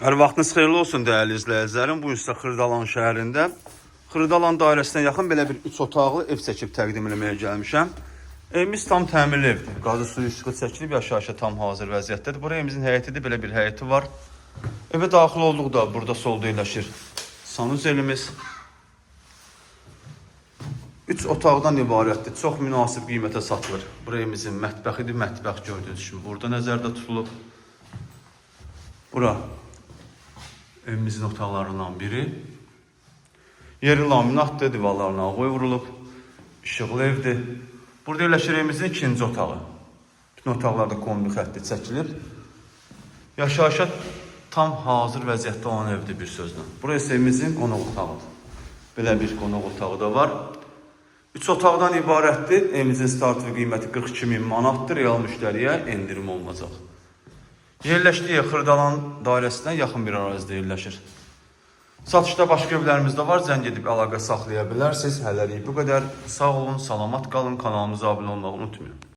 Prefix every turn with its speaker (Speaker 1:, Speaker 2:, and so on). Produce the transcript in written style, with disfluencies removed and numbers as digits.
Speaker 1: Hər vaxtınız xeyirli olsun dəyərli izləyicilərim. Bu gün sizə Xırdalan şəhərində Xırdalan dairəsinə yaxın belə bir 3 otaqlı ev çəkib təqdim etməyə gəlmişəm. Evimiz tam təmirli evdir. Qazı suyu işığı çəkilib, yaşayışa tam hazır vəziyyətdədir. Bura evimizin həyətidir, belə bir həyəti var. Evə daxil olduqda burada solda yerləşir sanuzelimiz. 3 otaqdan ibarətdir. Çox münasib qiymətə satılır. Bura evimizin mətbəxidir. Mətbəx gördüyünüz kimi burada nəzərdə tutulub. Bura evimizin otaqlarından biri. Yeri laminatdır, divarlarına ağ vurulub. İşıqlı evdir. Burada yerləşir evimizin ikinci otağı. Bütün otaqlarda kombi xətti çəkilib. Yaşayışa tam hazır vəziyyətdə olan evdir bir sözlə. Burası evimizin qonaq otağıdır. Belə bir qonaq otağı da var. 3 otaqdan ibarətdir. Evimizin startı qiyməti 42.000 manatdır. Real müştəriyə endirim olunacaq. Yerləşdiyi Xırdalan dairəsindən yaxın bir ərazidə yerləşir. Satışda başqa evlərimiz də var. Zəng edib əlaqə saxlaya bilərsiniz. Hələlik bu qədər. Sağ olun, salamat qalın. Kanalımıza abunə olmağı unutmayın.